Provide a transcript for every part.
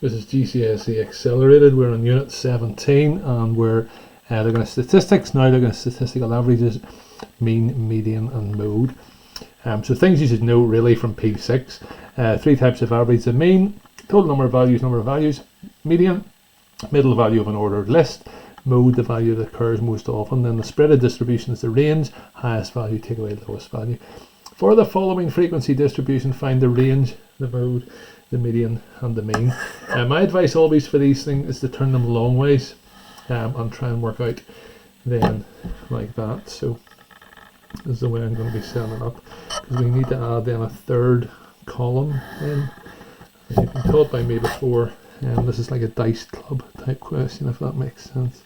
This is GCSE Accelerated. We're on Unit 17 and we're looking at statistics. Now looking at statistical averages, mean, median and mode. So things you should know really from P6. Three types of average: the mean, total number of values, median, middle value of an ordered list, mode, the value that occurs most often. Then the spread distribution is the range, highest value take away lowest value. For the following frequency distribution, find the range, the mode, the median and the mean. My advice always for these things is to turn them long ways and try and work out then like that. So this is the way I'm going to be setting it up, because we need to add then a third column in. You've been taught by me before, and this is like a dice club type question, if that makes sense.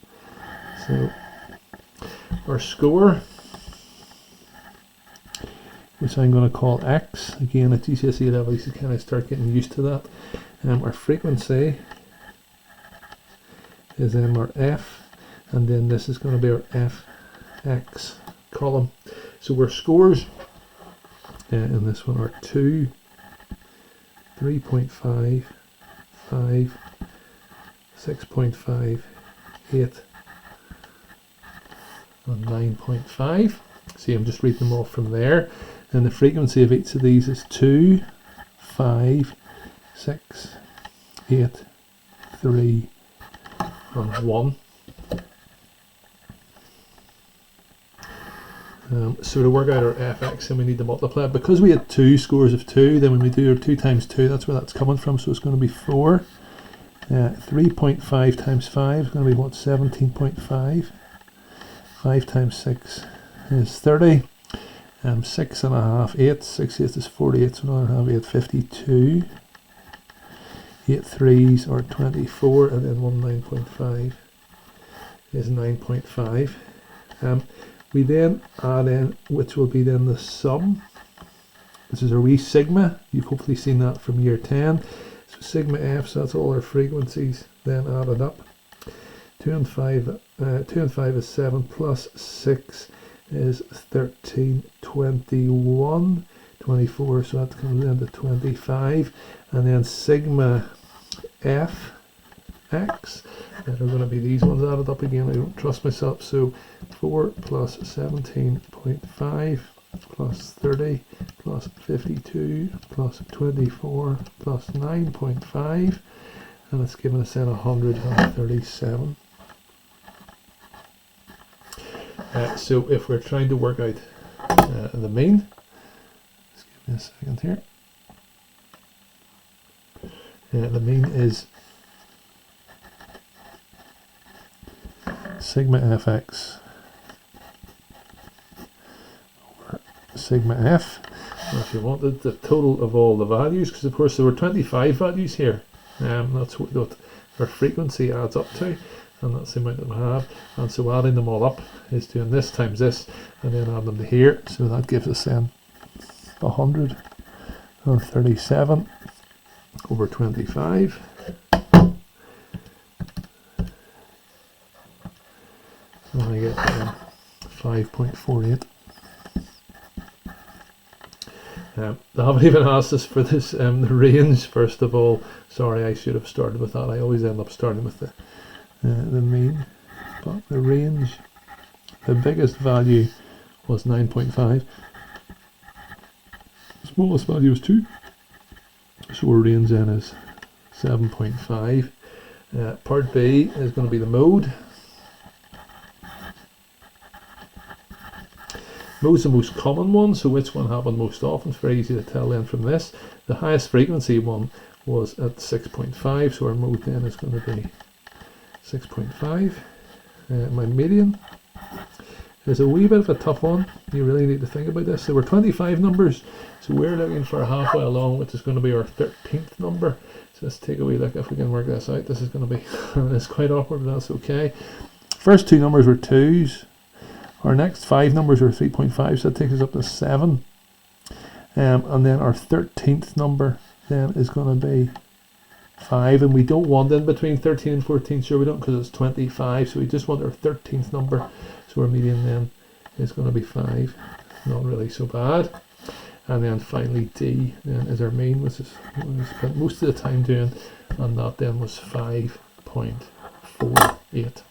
So our score, which I'm going to call X. Again, at GCSE level, you should kind of start getting used to that. Our frequency is our F, and then this is going to be our FX column. So our scores in this one are 2, 3.5, 5, 6.5, 8, and 9.5. See, I'm just reading them off from there. And the frequency of each of these is 2, 5, 6, 8, 3, and 1. So to work out our fx, then we need to multiply it. Because we had two scores of 2, then when we do our 2 times 2, that's where that's coming from. So it's going to be 4. 3.5 times 5 is going to be what? 17.5. 5 times 6 is 30. 6 and a half, 8, 6 8 is 48, so now I have 8, 52. 8 threes are 24, and then 9.5 is 9.5. We then add in, which will be then the sum. This is our wee sigma. You've hopefully seen that from year 10. So sigma f, so that's all our frequencies then added up. 2 and 5 is 7 plus 6 is 13, 21, 24, so that comes into 25, and then sigma f x, that are going to be these ones added up again. I don't trust myself, so 4 plus 17.5 plus 30 plus 52 plus 24 plus 9.5, and it's given us then 137. So if we're trying to work out the mean, just give me a second here. The mean is sigma fx over sigma f. And if you wanted the total of all the values, because of course there were 25 values here, that's what our frequency adds up to. And that's the amount that we have, and so adding them all up is doing this times this, and then add them to here, so that gives us then 137 over 25. And I get 5.48. They haven't even asked us for this, the range, first of all. Sorry, I should have started with that. I always end up starting with the mean, but the range, the biggest value was 9.5, the smallest value was 2, so our range then is 7.5. Part B is going to be the mode. Mode's the most common one, so which one happened most often? It's very easy to tell then from this. The highest frequency one was at 6.5, so our mode then is going to be 6.5. My median is a wee bit of a tough one. You really need to think about this. There were 25 numbers, so we're looking for halfway along, which is going to be our 13th number. So let's take a wee look if we can work this out. This is going to be it's quite awkward, but that's okay. First two numbers were 2s. Our next 5 numbers are 3.5, so that takes us up to 7. And then our 13th number then is going to be 5, and we don't want in between 13 and 14, sure we don't, because it's 25, so we just want our 13th number, so our median then is going to be 5. Not really so bad. And then finally D then is our mean, which is what we spent most of the time doing, and that then was 5.48.